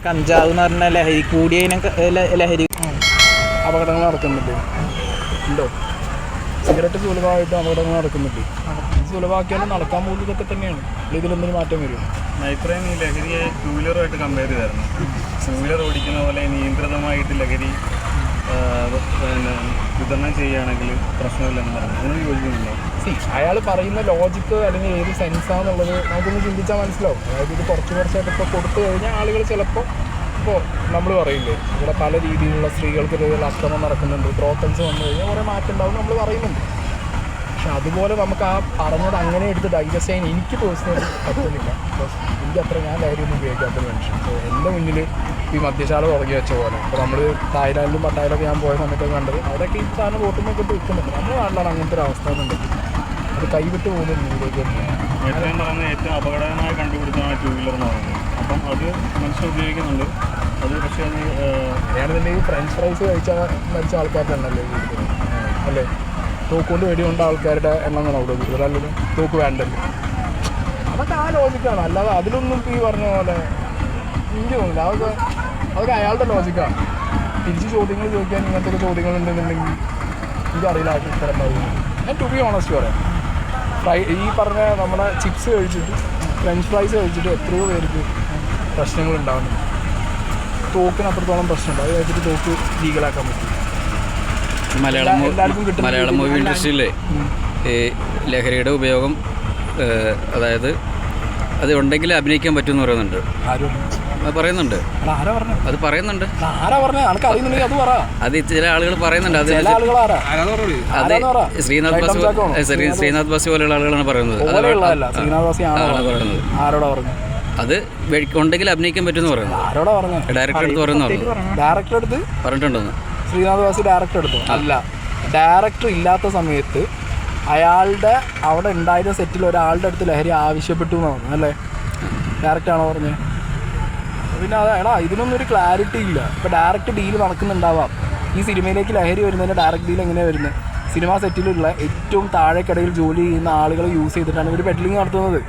കഞ്ചാവ് എന്ന് പറഞ്ഞ ലഹരി കൂടിയതിനെ ലഹരി അപകടങ്ങൾ നടക്കുന്നുണ്ട്. ഉണ്ടോ? സിഗരറ്റ് സുലഭമായിട്ട് അപകടങ്ങൾ നടക്കുന്നുണ്ട്. സുലഭമാക്കിയാലും നടക്കാൻ പോകുന്നത് ഇതൊക്കെ തന്നെയാണ്. ഇതിലെന്തൊരു മാറ്റം വരും? ഇത്രയും ഈ ലഹരിയെ ടൂ വീലറുമായിട്ട് കമ്പയർ ചെയ്തായിരുന്നു. ടൂ വീലർ ഓടിക്കുന്ന പോലെ നിയന്ത്രിതമായിട്ട് ലഹരി വിതരണം ചെയ്യുകയാണെങ്കിൽ പ്രശ്നമില്ലെന്ന് പറഞ്ഞു. അതിന് യോജിക്കുന്നുണ്ടോ? അയാൾ പറയുന്ന ലോജിക്ക് അല്ലെങ്കിൽ ഏത് സെൻസാന്നുള്ളത് നമുക്കൊന്ന് ചിന്തിച്ചാൽ മനസ്സിലാവും. അതായത് ഇത് കുറച്ചായിട്ട് ഇപ്പോൾ കൊടുത്തു കഴിഞ്ഞാൽ ആളുകൾ ചിലപ്പോൾ ഇപ്പോൾ നമ്മൾ പറയില്ലേ ഇവിടെ പല രീതിയിലുള്ള സ്ത്രീകൾക്കെതിരെയുള്ള അക്രമം നടക്കുന്നുണ്ട്, ബ്രോക്കൺസ് വന്നു കഴിഞ്ഞാൽ കുറേ മാറ്റം ഉണ്ടാവും നമ്മൾ പറയുന്നുണ്ട്. പക്ഷെ അതുപോലെ നമുക്ക് ആ പറഞ്ഞത് അങ്ങനെ എടുത്ത് ഡൈജസ്റ്റ് ചെയ്യാൻ എനിക്ക് പേഴ്സണലി പറ്റുന്നില്ല. ബിക്കോസ് എനിക്ക് അത്ര ഞാൻ ലഹരിയൊന്നും ഉപയോഗിക്കാത്തൊരു മനുഷ്യൻ. സോ എൻ്റെ മുന്നിൽ ഈ മദ്യശാല തുടങ്ങി വെച്ച പോലെ ഇപ്പോൾ നമ്മൾ തായ്ലാൻഡിലും പട്ടായാലൊക്കെ ഞാൻ പോയ സമയത്തൊക്കെ കണ്ടത് അവിടെയൊക്കെ ഈ സാധനം റോട്ടുമൊക്കെ ഇട്ട് വിൽക്കുന്നുണ്ട്. നമ്മുടെ നാട്ടിലാണ് അങ്ങനത്തെ ഒരു അവസ്ഥ എന്നുണ്ടെങ്കിൽ അത് കൈവിട്ട് പോകുന്ന രീതിയിലേക്ക് ഏറ്റവും പറയുന്നത് ഏറ്റവും അപകടകരമായി കണ്ടുപിടിച്ചാണ് ടൂ വീലർ എന്ന് പറയുന്നത്. അപ്പം അത് മനുഷ്യർ ഉപയോഗിക്കുന്നുണ്ട്. അത് പക്ഷേ അത് ഞാനിതിൻ്റെ ഫ്രഞ്ച് ഫ്രൈസ് മരിച്ച ആൾക്കാരുടെ എണ്ണല്ലേ കൂടുതൽ അല്ലേ? തോക്കുകൊണ്ട് വെടികൊണ്ട ആൾക്കാരുടെ എണ്ണമാണ് അവിടെ കൂടുതൽ. അല്ലെങ്കിൽ തോക്ക് വേണ്ടല്ലോ. അതൊക്കെ ആ ലോജിക്കാണ്. അല്ലാതെ അതിലൊന്നും ഈ പറഞ്ഞ പോലെ എനിക്ക് തോന്നില്ല. അതൊക്കെ അയാളുടെ ലോജിക്കാണ്. തിരിച്ച് ചോദ്യങ്ങൾ ചോദിക്കാൻ ഇങ്ങനത്തെ ചോദ്യങ്ങൾ ഉണ്ടെന്നുണ്ടെങ്കിൽ എനിക്കറിയില്ല ആയിട്ട് ഇത്തരം പറയുന്നത്. ഞാൻ ടു ബി ഓണസ്റ്റ് പറയാം, ഈ പറഞ്ഞ നമ്മുടെ ചിപ്സ് കഴിച്ചിട്ട് ഫ്രഞ്ച് ഫ്രൈസ് കഴിച്ചിട്ട് എത്രയോ പേർക്ക് പ്രശ്നങ്ങളുണ്ടാവുന്നുണ്ട്. തോക്കിന് അത്രത്തോളം പ്രശ്നമുണ്ട്. അത് കഴിച്ചിട്ട് തോക്ക് ലീഗലാക്കാൻ പറ്റും. മലയാളം മൂവി ഇൻഡസ്ട്രിയിലെ ഈ ലഹരിയുടെ ഉപയോഗം അതായത് അത് ഉണ്ടെങ്കിൽ അഭിനയിക്കാൻ പറ്റുമെന്ന് പറയുന്നുണ്ട്. അത് പറയുന്നുണ്ട്. അത് ചില ആളുകൾ പറയുന്നുണ്ട്. അത് ശ്രീനാഥ് ബാസി പോലെയുള്ള ആളുകളാണ് പറയുന്നത്. അത് ഉണ്ടെങ്കിൽ അഭിനയിക്കാൻ പറ്റുമെന്ന് പറയുന്നത്. ഡയറക്ടർ അടുത്ത് പറഞ്ഞിട്ടുണ്ടെന്ന്. ശ്രീനാഥ് ബാസി ഡയറക്ടർ എടുത്തു അല്ല, ഡയറക്ടർ ഇല്ലാത്ത സമയത്ത് അയാളുടെ അവിടെ ഉണ്ടായിരുന്ന സെറ്റിൽ ഒരാളുടെ അടുത്ത് ലഹരി ആവശ്യപ്പെട്ടു എന്ന് പറഞ്ഞു അല്ലേ? ഡയറക്റ്റാണോ പറഞ്ഞത്? പിന്നെ എടാ ഇതിനൊന്നും ഒരു ക്ലാരിറ്റി ഇല്ല. ഇപ്പോൾ ഡയറക്റ്റ് ഡീൽ നടക്കുന്നുണ്ടാവാം. ഈ സിനിമയിലേക്ക് ലഹരി വരുന്നതിൻ്റെ ഡയറക്റ്റ് ഡീൽ എങ്ങനെയാണ് വരുന്നത്? സിനിമാ സെറ്റിലുള്ള ഏറ്റവും താഴെക്കടയിൽ ജോലി ചെയ്യുന്ന ആളുകളെ യൂസ് ചെയ്തിട്ടാണ് ഇവർ പെഡ്ലിങ് നടത്തുന്നത്.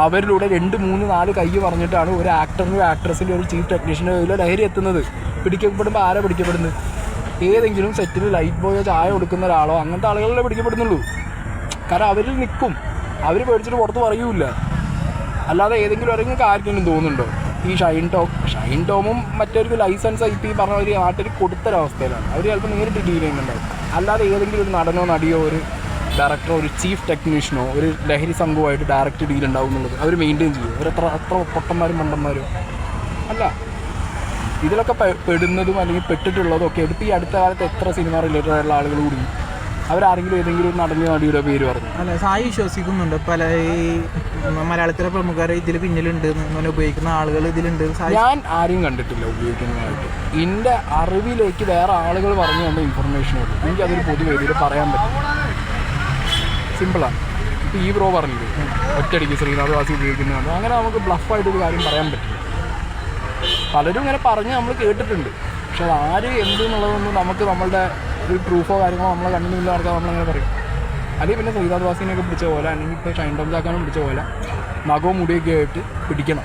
അവരിലൂടെ 2, 3, 4 കൈ പറഞ്ഞിട്ടാണ് ഒരു ആക്ടറിനും ആക്ട്രസിൻ്റെ ഒരു ചീഫ് ടെക്നീഷ്യൻ്റെ കയ്യിലോ ലഹരി എത്തുന്നത്. പിടിക്കപ്പെടുമ്പോൾ ആരാ പിടിക്കപ്പെടുന്നത്? ഏതെങ്കിലും സെറ്റിൽ ലൈറ്റ് ബോയോ ചായ കൊടുക്കുന്ന ഒരാളോ അങ്ങനത്തെ ആളുകളെ പിടിക്കപ്പെടുന്നുള്ളൂ. കാരണം അവരിൽ നിൽക്കും, അവർ പേടിച്ചിട്ട് പുറത്ത് പറയൂല. അല്ലാതെ ഏതെങ്കിലും ആരെങ്കിലും കാര്യത്തിനും തോന്നുന്നുണ്ടോ? ഈ ഷൈൻ ടോമും മറ്റൊരു ലൈസൻസ് IP പറഞ്ഞ ഒരു നാട്ടിൽ കൊടുത്തൊരവസ്ഥയിലാണ്. അവർ ചിലപ്പോൾ നേരിട്ട് ഡീൽ ചെയ്യുന്നുണ്ടാവും. അല്ലാതെ ഏതെങ്കിലും ഒരു നടനോ നടിയോ ഒരു ഡയറക്ടറോ ഒരു ചീഫ് ടെക്നീഷ്യനോ ഒരു ലഹരി സംഘവുമായിട്ട് ഡയറക്റ്റ് ഡീൽ ഉണ്ടാവും എന്നുള്ളത് അവർ മെയിൻറ്റെയിൻ ചെയ്യും. അത്ര പൊട്ടന്മാരും മണ്ടന്മാരും അല്ല. ഇതിലൊക്കെ പെടുന്നതും അല്ലെങ്കിൽ പെട്ടിട്ടുള്ളതും ഒക്കെ എടുത്ത് ഈ അടുത്ത കാലത്ത് എത്ര സിനിമ റിലേറ്റഡ് ആയിട്ടുള്ള ആളുകൾ കൂടി അവരാരെങ്കിലും ഏതെങ്കിലും നടന്ന നടിയുടെ പേര് പറഞ്ഞു. അല്ല, സായി വിശ്വസിക്കുന്നുണ്ട് പല ഈ മലയാളത്തിലെ പ്രമുഖർ ഇതിൽ പിന്നിലുണ്ട്, അങ്ങനെ ഉപയോഗിക്കുന്ന ആളുകൾ ഇതിലുണ്ട്. ഞാൻ ആരെയും കണ്ടിട്ടില്ല ഉപയോഗിക്കുന്നതായിട്ട്. എൻ്റെ അറിവിലേക്ക് വേറെ ആളുകൾ പറഞ്ഞു തന്ന ഇൻഫർമേഷനുള്ളൂ. എനിക്കതൊരു പൊതുവേദിയിൽ പറയാൻ പറ്റും. സിമ്പിളാണ്. ഇപ്പോൾ ഈ ബ്രോ പറഞ്ഞില്ലേ ഒറ്റയടിക്ക് ശ്രീനാഥ് ബാസി ഉപയോഗിക്കുന്നതാണ്. അങ്ങനെ നമുക്ക് ബ്ലഫായിട്ടൊരു കാര്യം പറയാൻ പറ്റില്ല. പലരും ഇങ്ങനെ പറഞ്ഞ് നമ്മൾ കേട്ടിട്ടുണ്ട്. പക്ഷെ അത് ആര് എന്തെന്നുള്ളതൊന്നും നമുക്ക് നമ്മളുടെ ഒരു പ്രൂഫോ കാര്യങ്ങളോ നമ്മളെ കണ്ണിന് മുന്നിൽ നടക്കാൻ നമ്മളങ്ങനെ പറയും. അല്ലെങ്കിൽ പിന്നെ ശ്രീനാഥ് ബാസിനെയൊക്കെ പിടിച്ച പോലെ അല്ലെങ്കിൽ ഇപ്പോൾ ഷൈൻ ടോം ചാക്കാനും പിടിച്ച പോലെ നഖവും മുടിയൊക്കെ ആയിട്ട് പിടിക്കണം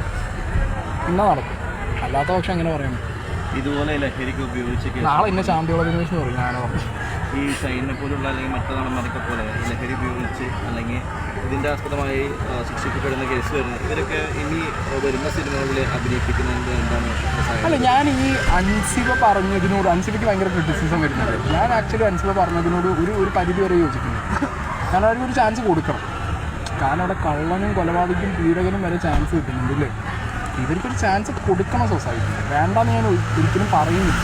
എന്നാൽ നടക്കും. അല്ലാത്ത പക്ഷെ അങ്ങനെ പറയാൻ പറ്റും. ഇതുപോലെ ലഹരിക്ക് ഉപയോഗിച്ച് നാളെ എന്നെ ശാന്തിയുള്ള ദിനേശ് പറയും. ഞാനോ ഈ ഷൈനെ പോലുള്ള അല്ലെങ്കിൽ മറ്റു നടന്മാരൊക്കെ പോലെ ലഹരി ഉപയോഗിച്ച് അല്ലെങ്കിൽ ഇതിൻ്റെ ആസ്പദമായി ശിക്ഷിക്കപ്പെടുന്ന കേസ് വരുന്നത് ഇവരൊക്കെ ഇനി വരുന്ന സിനിമകളിൽ അഭിനയിപ്പിക്കുന്നത് എന്താണ്? അല്ല, ഞാൻ ഈ അൻസിബ പറഞ്ഞതിനോട് അൻസിബയ്ക്ക് ഭയങ്കര ക്രിറ്റിസിസം വരുന്നുണ്ട്. ഞാൻ ആക്ച്വലി അൻസിബ പറഞ്ഞതിനോട് ഒരു പരിധി വരെ യോജിക്കുന്നു. കാരണം അവർക്ക് ഒരു ചാൻസ് കൊടുക്കണം. കാരണം അവിടെ കള്ളനും കൊലപാതകനും പീഡകനും വരെ ചാൻസ് കിട്ടുന്നുണ്ട് അല്ലേ? ഇവർക്കൊരു ചാൻസ് കൊടുക്കണം സൊസൈറ്റി. വേണ്ടാന്ന് ഞാൻ ഒരിക്കലും പറയുന്നില്ല.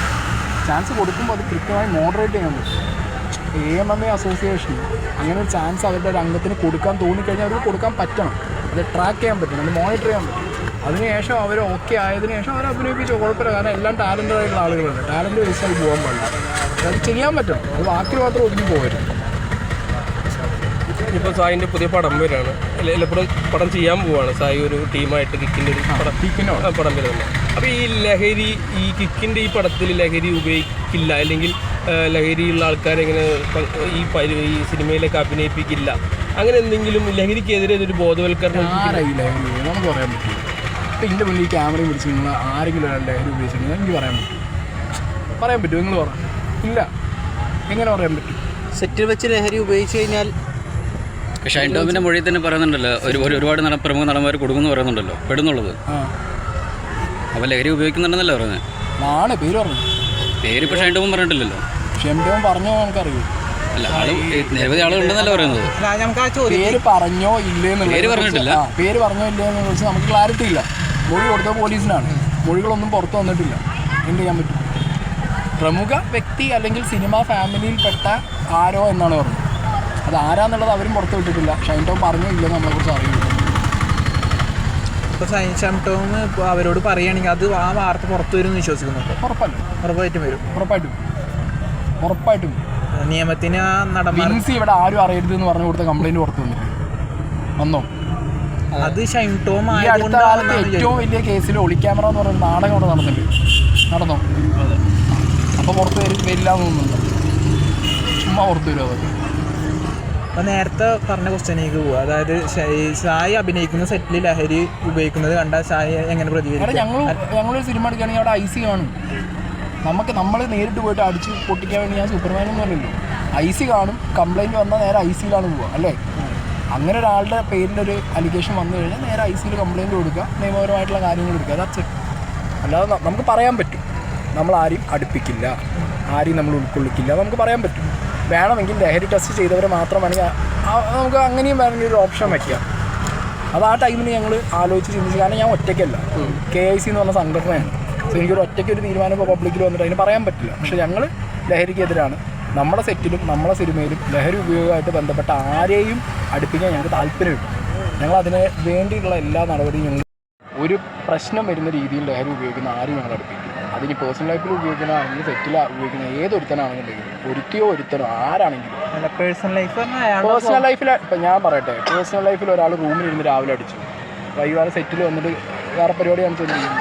ചാൻസ് കൊടുക്കുമ്പോൾ അത് കൃത്യമായി മോഡറേറ്റ് ചെയ്യാൻ പറ്റും. AMMA അസോസിയേഷൻ അങ്ങനെ ഒരു ചാൻസ് അവരുടെ ഒരു അംഗത്തിന് കൊടുക്കാൻ തോന്നിക്കഴിഞ്ഞാൽ അവർക്ക് കൊടുക്കാൻ പറ്റണം. അത് ട്രാക്ക് ചെയ്യാൻ പറ്റണം, അത് മോണിറ്റർ ചെയ്യാൻ പറ്റും. അതിനുശേഷം അവർ ഓക്കെ ആയതിനു ശേഷം അവർ അഭിനയിപ്പിച്ചോ കുഴപ്പമില്ല. കാരണം എല്ലാം ടാലൻ്റഡ് ആയിട്ടുള്ള ആളുകളുണ്ട്. ടാലൻറ്റ് വെച്ചാൽ പോകാൻ പാടില്ല. അത് ചെയ്യാൻ പറ്റണം. അത് വാക്കിൽ മാത്രം ഒതുങ്ങി പോകരുത്. ഇപ്പോൾ സായിൻ്റെ പുതിയ പടം വരികയാണ്. എല്ലപ്പോഴും പടം ചെയ്യാൻ പോവുകയാണ് സായി ഒരു ടീമായിട്ട്. കിക്കിൻ്റെ ഒരു പടം വരുന്നുണ്ട്. അപ്പോൾ ഈ കിക്കിൻ്റെ ഈ പടത്തിൽ ലഹരി ഉപയോഗിക്കില്ല അല്ലെങ്കിൽ ലഹരിയുള്ള ആൾക്കാരെങ്ങനെ ഈ സിനിമയിലേക്ക് അഭിനയിപ്പിക്കില്ല, അങ്ങനെ എന്തെങ്കിലും ലഹരിക്കെതിരെ ഒരു ബോധവൽക്കരണം നമുക്ക് പറയാൻ പറ്റില്ല. ഇപ്പം എൻ്റെ മുന്നിൽ ക്യാമറയും പിടിച്ച് നിങ്ങൾ ആരെങ്കിലും ഒരാൾ ലഹരി ഉപയോഗിച്ചിട്ടുണ്ടെങ്കിൽ എനിക്ക് പറയാൻ പറ്റും നിങ്ങൾ പറ ഇല്ല എങ്ങനെ പറയാൻ പറ്റും? സെറ്റിൽ വെച്ച് ലഹരി ഉപയോഗിച്ച് കഴിഞ്ഞാൽ ഷൈൻ ടോമിൻ്റെ മൊഴിയിൽ തന്നെ പറയുന്നുണ്ടല്ലോ, ഒരുപാട് പ്രമുഖ നടന്മാർ കൊടുക്കുമെന്ന് പറയുന്നുണ്ടല്ലോ, പെടുന്നുള്ളത്. അപ്പോൾ ലഹരി ഉപയോഗിക്കുന്നുണ്ടെന്നല്ലേ പറയുന്നത്? ആണ് പേര് പറഞ്ഞു. പേരിപ്പോൾ ഷൈൻ ടോമും പറഞ്ഞിട്ടില്ലല്ലോ. ഷൈൻ ടോം പറഞ്ഞോ നമുക്കറിയൂ. അല്ല, നിരവധി ആളുകളുണ്ടെന്നല്ലേ പറയുന്നത്. നമുക്ക് ആ ചോദ്യം പേര് പറഞ്ഞോ ഇല്ലേന്നുള്ള പേര് പറഞ്ഞിട്ടില്ല. പേര് പറഞ്ഞോ ഇല്ലേന്ന് കുറിച്ച് നമുക്ക് ക്ലാരിറ്റി ഇല്ല. മൊഴി കൊടുത്ത പോലീസിനാണ്. മൊഴികളൊന്നും പുറത്തു വന്നിട്ടില്ല. എന്ത് ചെയ്യാൻ പറ്റും? പ്രമുഖ വ്യക്തി അല്ലെങ്കിൽ സിനിമ ഫാമിലിയിൽപ്പെട്ട ആരോ എന്നാണ് പറഞ്ഞത്. അത് ആരാന്നുള്ളത് അവരും പുറത്തു വിട്ടിട്ടില്ല. ഷൈൻ ടോം പറഞ്ഞോ ഇല്ലെന്ന് നമ്മളെക്കുറിച്ച് അറിയില്ല. ഇപ്പോൾ ഷൈൻ ടോം ഇപ്പോൾ അവരോട് പറയുകയാണെങ്കിൽ അത് ആ വാർത്ത പുറത്തു വരും എന്ന് വിശ്വസിക്കുന്നുണ്ട്. ഉറപ്പായിട്ടും വരും. ഉറപ്പായിട്ടും നിയമത്തിന് ആ നടന്മാർ ഇവിടെ ആരും അറിയരുത് എന്ന് പറഞ്ഞു കൊടുത്ത കംപ്ലൈന്റ് പുറത്തു വന്നോ? അത് ഷൈൻ ടോം ഈ അടുത്ത കാലത്ത് ഏറ്റവും വലിയ കേസിൽ ഒളിക്യാമറ എന്ന് പറയുന്ന നാടകം അവിടെ നടന്നോ? അപ്പോൾ പുറത്ത് വരില്ല എന്ന് തോന്നുന്നുണ്ട്. ചുമ്മാ പുറത്ത് വരും. അതൊക്കെ അപ്പോൾ നേരത്തെ പറഞ്ഞ ക്വസ്റ്റ്യനിലേക്ക് പോവുക. അതായത് സായി അഭിനയിക്കുന്ന സെറ്റിൽ ലഹരി ഉപയോഗിക്കുന്നത് കണ്ടാൽ സായി എങ്ങനെ പ്രതികരിക്കും? ഞങ്ങളൊരു സിനിമ എടുക്കുകയാണെങ്കിൽ അവിടെ IC കാണും. നമ്മൾ നേരിട്ട് പോയിട്ട് അടിച്ച് പൊട്ടിക്കാൻ വേണ്ടി ഞാൻ സൂപ്പർമാനൊന്നും അല്ലല്ലോ. IC കാണും. കംപ്ലൈൻറ്റ് വന്നാൽ നേരെ ICയിലാണ് പോവുക അല്ലേ? അങ്ങനെ ഒരാളുടെ പേരിലൊരു അലിഗേഷൻ വന്നു കഴിഞ്ഞാൽ നേരെ ICയിൽ കംപ്ലൈൻറ്റ് കൊടുക്കുക, നിയമപരമായിട്ടുള്ള കാര്യങ്ങൾ എടുക്കുക. That's it. അല്ലാതെ നമുക്ക് പറയാൻ പറ്റും നമ്മൾ ആരെയും അടുപ്പിക്കില്ല, ആരെയും നമ്മൾ ഉൾക്കൊള്ളിക്കില്ല, നമുക്ക് പറയാൻ പറ്റും. വേണമെങ്കിൽ ലഹരി ടെസ്റ്റ് ചെയ്തവരെ മാത്രം വേണമെങ്കിൽ നമുക്ക് അങ്ങനെയും വേണമെങ്കിൽ ഒരു ഓപ്ഷൻ വയ്ക്കാം. അത് ആ ടൈമിൽ ഞങ്ങൾ ആലോചിച്ച് ചിന്തിച്ചു. കാരണം ഞാൻ ഒറ്റയ്ക്കല്ല, KIC എന്ന് പറഞ്ഞ സംഘടനയാണ്. സോ എനിക്കൊരു ഒറ്റയ്ക്കൊരു തീരുമാനം ഇപ്പോൾ പബ്ലിക്കിൽ വന്നിട്ട് അതിന് പറയാൻ പറ്റില്ല. പക്ഷേ ഞങ്ങൾ ലഹരിക്കെതിരാണ്. നമ്മുടെ സെറ്റിലും നമ്മുടെ സിനിമയിലും ലഹരി ഉപയോഗമായിട്ട് ബന്ധപ്പെട്ട ആരെയും അടുപ്പിക്കാൻ ഞങ്ങൾക്ക് താല്പര്യമില്ല. ഞങ്ങൾ അതിന് വേണ്ടിയിട്ടുള്ള എല്ലാ നടപടിയും ഞങ്ങൾ ഒരു പ്രശ്നം വരുന്ന രീതിയിൽ ലഹരി ഉപയോഗിക്കുന്ന ആരും ഞങ്ങൾ അടുപ്പിക്കും. അതിന് പേഴ്സണൽ ലൈഫിൽ ഉപയോഗിക്കുന്നതാണെങ്കിൽ സെറ്റിൽ ഉപയോഗിക്കുന്ന ഏതൊരുത്തനാണെന്നുണ്ടെങ്കിലും ഒരുത്തനോ ആരാണെങ്കിലും പേഴ്സണൽ ലൈഫിൽ ഇപ്പം ഞാൻ പറയട്ടെ, പേഴ്സണൽ ലൈഫിൽ ഒരാൾ റൂമിലിരുന്ന് രാവിലെ അടിച്ചു, വൈകുന്നേരം സെറ്റിൽ വന്നിട്ട് വേറെ പരിപാടി കാണിച്ചുകൊണ്ടിരിക്കുന്നു.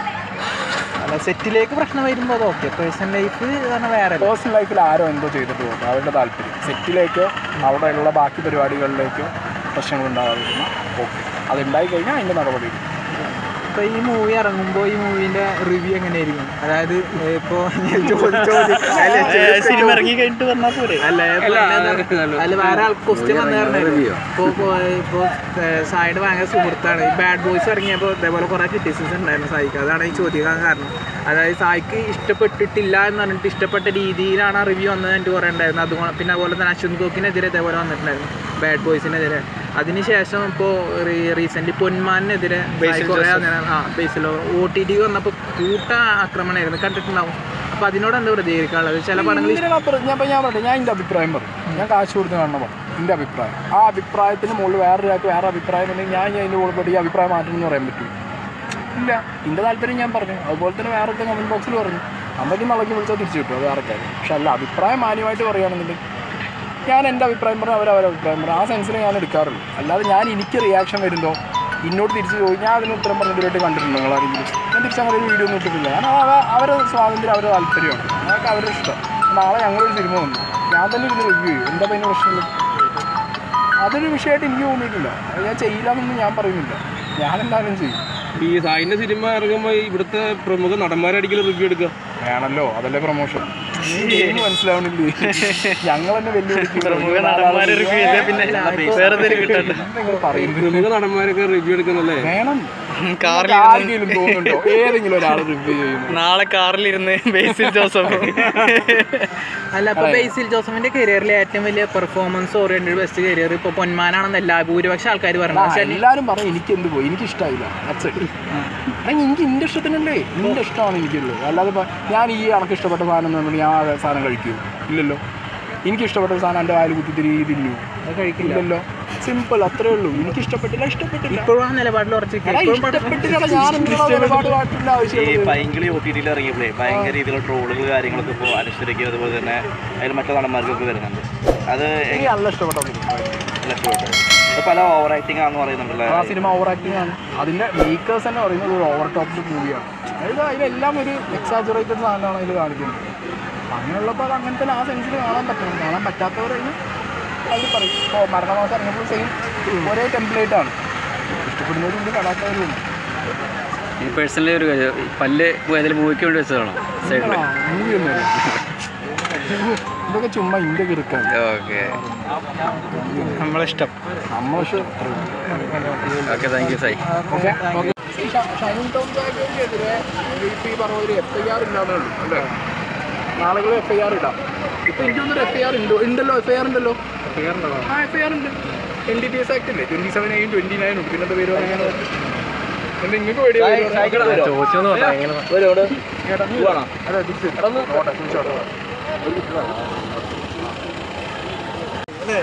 അല്ല, സെറ്റിലേക്ക് പ്രശ്നം വരുമ്പോൾ അത് ഓക്കെ. പേഴ്സണൽ ലൈഫ് വേറെ. പേഴ്സണൽ ലൈഫിൽ ആരോ എന്തോ ചെയ്തിട്ട് പോകും, അവരുടെ താല്പര്യം. സെറ്റിലേക്കോ അവിടെയുള്ള ബാക്കി പരിപാടികളിലേക്കോ പ്രശ്നങ്ങൾ ഉണ്ടാകാതിരുന്ന ഓക്കെ. അതുണ്ടായി കഴിഞ്ഞാൽ അതിൻ്റെ നടപടി. ഇപ്പോൾ ഈ മൂവി ഇറങ്ങുമ്പോൾ ഈ മൂവിൻ്റെ റിവ്യൂ എങ്ങനെയായിരിക്കും? അതായത് ഇപ്പോൾ സിനിമ ഇറങ്ങി കഴിഞ്ഞിട്ട് വന്നാൽ പോരെ? അല്ല വേറെ ആൾ ക്വസ്റ്റ്യൻ വന്നിരുന്നു. ഇപ്പോൾ സായിയുടെ ഭയങ്കര സുഹൃത്താണ്. ഈ ബാഡ് ബോയ്സ് ഇറങ്ങിയപ്പോൾ ഇതേപോലെ കുറേ ക്രിറ്റിസിസം ഉണ്ടായിരുന്നു സായിക്ക്. അതാണ് ഈ ചോദിക്കാൻ കാരണം. അതായത് സായിക്ക് ഇഷ്ടപ്പെട്ടിട്ടില്ല എന്ന് പറഞ്ഞിട്ട് ഇഷ്ടപ്പെട്ട രീതിയിലാണ് ആ റിവ്യൂ വന്നത് എനിക്ക് കുറേ ഉണ്ടായിരുന്നു. അതുകൊണ്ട് പിന്നെ അതുപോലെ തന്നെ അശ്വന്ത് ഗോക്കിനെതിരെ ഇതേപോലെ വന്നിട്ടുണ്ടായിരുന്നു, ബാഡ് ബോയ്സിനെതിരെ. അതിനുശേഷം ഇപ്പോൾ റീസെൻ്റ് പൊന്മാനെതിരെ കുറേ ബേസിലോ OTT വന്നപ്പോൾ ആക്രമണമായിരുന്നു, കണ്ടിട്ടുണ്ടാവും. അപ്പോൾ അതിനോട് എന്താ പ്രതികരിക്കാനുള്ളത്? ചില പടങ്ങളിൽ ഞാൻ എൻ്റെ അഭിപ്രായം പറയും. ഞാൻ കാശ് കൊടുത്ത് കാണുന്ന പടം എൻ്റെ അഭിപ്രായം. ആ അഭിപ്രായത്തിന് മുകളിൽ വേറൊരാൾക്ക് വേറെ അഭിപ്രായം ഉണ്ടെങ്കിൽ ഞാൻ അതിൻ്റെ മുകളിൽ ഈ അഭിപ്രായം മാറ്റണമെന്ന് പറയാൻ പറ്റും? ഇല്ല. എൻ്റെ താല്പര്യം ഞാൻ പറഞ്ഞു. അതുപോലെ തന്നെ വേറെ കമൻറ്റ് ബോക്സിൽ പറഞ്ഞു. അമ്മയ്ക്ക് നളക്കി വിളിച്ചാൽ തിരിച്ചു കിട്ടും, അത് വേറെ കാര്യം. പക്ഷെ അല്ല, അഭിപ്രായം മാന്യമായിട്ട് പറയുകയാണെന്നുണ്ടെങ്കിൽ ഞാൻ എൻ്റെ അഭിപ്രായം പറഞ്ഞു, അവരവരുടെ അഭിപ്രായം പറഞ്ഞു. ആ സെൻസിൽ ഞാൻ എടുക്കാറുള്ളൂ. അല്ലാതെ ഞാൻ എനിക്ക് റിയാക്ഷൻ വരുമ്പോൾ ഇന്നോട് തിരിച്ച് ചോദിക്കും, ഞാൻ അതിന് ഉത്തരം പറഞ്ഞതിലായിട്ട് കണ്ടിട്ടുണ്ടോ നിങ്ങളാരെങ്കിലും? ഞാൻ തിരിച്ച് അങ്ങനെ ഒരു വീഡിയോ ഒന്നും ഇട്ടിട്ടില്ല. കാരണം അവരുടെ സ്വാതന്ത്ര്യം, അവരുടെ താല്പര്യമാണ്, അതൊക്കെ അവരുടെ ഇഷ്ടം. നാളെ ഞങ്ങളൊരു സിനിമ വന്നു, ഞാൻ തന്നെ ഇതിന് റിവ്യൂ ചെയ്യും. എന്താ അതിന് പ്രശ്നമില്ല. അതൊരു വിഷയമായിട്ട് എനിക്ക് തോന്നിയിട്ടില്ല. അത് ഞാൻ ചെയ്യില്ല എന്നൊന്നും ഞാൻ പറയുന്നില്ല. ഞാനെന്തായാലും ചെയ്യും. ഈ സായിൻ്റെ സിനിമ ഇറങ്ങുമ്പോൾ ഇവിടുത്തെ പ്രമുഖ നടന്മാരടിക്കൽ റിവ്യൂ എടുക്കുക വേണമല്ലോ, അതല്ലേ പ്രൊമോഷൻ. മനസ്സിലാവണില്ലേ? ഞങ്ങൾ തന്നെ വെല്ലുവിളിക്കും. പ്രമുഖ നടന്മാരൊക്കെ റിവ്യൂ എടുക്കുന്നല്ലേ? വേണം. ആർക്കെങ്കിലും തോന്നുന്നുണ്ടോ ഏതെങ്കിലും ഒരാൾ റിവ്യൂ ചെയ്യുന്നു? നാളെ കാറിലിരുന്ന് ബേസിൽ ജോസഫ് അല്ല, ഇപ്പൊ ബേസിൽ ജോസഫിന്റെ കരിയറിലെ ഏറ്റവും വലിയ പെർഫോമൻസ് ഓറിയന്റഡ് ബെസ്റ്റ് കരിയർ ഇപ്പൊ പൊന്മാനാണെന്ന് ഭൂരിപക്ഷം ആൾക്കാർ പറഞ്ഞു. എല്ലാവരും പറയും എനിക്ക് എന്ത് പോയി, എനിക്ക് ഇഷ്ടമായില്ല. എനിക്ക് എൻ്റെ ഇഷ്ടത്തിനല്ലേ, എൻ്റെ ഇഷ്ടമാണ് എനിക്കുള്ളത്. അല്ലാതെ ഞാൻ ഈ കണക്ക് ഇഷ്ടപ്പെട്ട സാധനം എന്നുണ്ടെങ്കിൽ ഞാൻ ആ സാധനം കഴിക്കൂ? ഇല്ലല്ലോ. എനിക്ക് ഇഷ്ടപ്പെട്ട സാധനം എൻ്റെ വായിൽ കുത്തിത്തിരി തിന്നു കഴിക്കില്ലല്ലോ. സിമ്പിൾ, അത്രേ ഉള്ളൂ. എനിക്ക് ഇഷ്ടപ്പെട്ടില്ല. ഇപ്പോഴും ആ നിലപാടിൽ പൈങ്കിളി OTT ഇറങ്ങിയപ്പോഴേ ഭയങ്കര രീതിയിലുള്ള ട്രോളുകൾ കാര്യങ്ങളൊക്കെ ഇപ്പോൾ അനുസരിക്കും. അതുപോലെ തന്നെ അതിൽ മറ്റു നടന്മാർക്കൊക്കെ വരുന്നുണ്ട്. അത് നല്ല ഇഷ്ടപ്പെട്ടു. പല ഓവർ ആക്ടിങ് ആണെന്ന് പറയുന്നുണ്ടല്ലോ. ആ സിനിമ ഓവർ ആക്ടിങ് ആണ്. അതിൻ്റെ മേക്കേഴ്സ് തന്നെ പറയുന്നത് ഒരു ഓവർ ടോപ്പ് മൂവിയാണ്. അതായത് അതിലെല്ലാം ഒരു എക്സാജറേറ്റഡ് സാധനമാണ് അതിൽ കാണിക്കുന്നത്. അങ്ങനെയുള്ളപ്പോൾ അത് അങ്ങനെ തന്നെ ആ സെൻസിൽ കാണാൻ പറ്റണം. കാണാൻ പറ്റാത്തവരതിന് അതിൽ പറയും. ഇപ്പോൾ മരണമാസം ഇറങ്ങുമ്പോൾ സെയിം ഒരേ ടെംപ്ലേറ്റാണ്. ഇഷ്ടപ്പെടുന്നവരുണ്ട്, കാണാത്തവരുണ്ട്. പേഴ്സണലി ഒരു കാര്യം, പല്ല് അതിൽ മൂവിക്ക് വേണ്ടി വെച്ചതാണോ സൈഡിൽ? ഇതൊക്കെ ചുമ്മാ ഇന്ത്യ കിടക്കാൻ. ഓക്കെ നമ്മളിഷ്ടം. Okay, thank you Sai. Okay okay. Shine Tom ചാക്കോയ്ക്കെതിരെ ഇപ്പോൾ ഈ പറഞ്ഞ ഒരു FIR ഇല്ലാതെ ഉള്ളൂ അല്ലേ? നാളുകൾ FIR ഇടാം. ഇപ്പം എനിക്ക് തോന്നുന്നൊരു FIR ഉണ്ടല്ലോ. FIR ഉണ്ടല്ലോ. ആ FIR ഉണ്ട്. NDPS ആക്ട് ഇല്ലേ? 27A 29 ഉണ്ട്. പിന്നെന്താ പേര് പറയാൻ നിങ്ങൾക്ക് പേടി? അതെ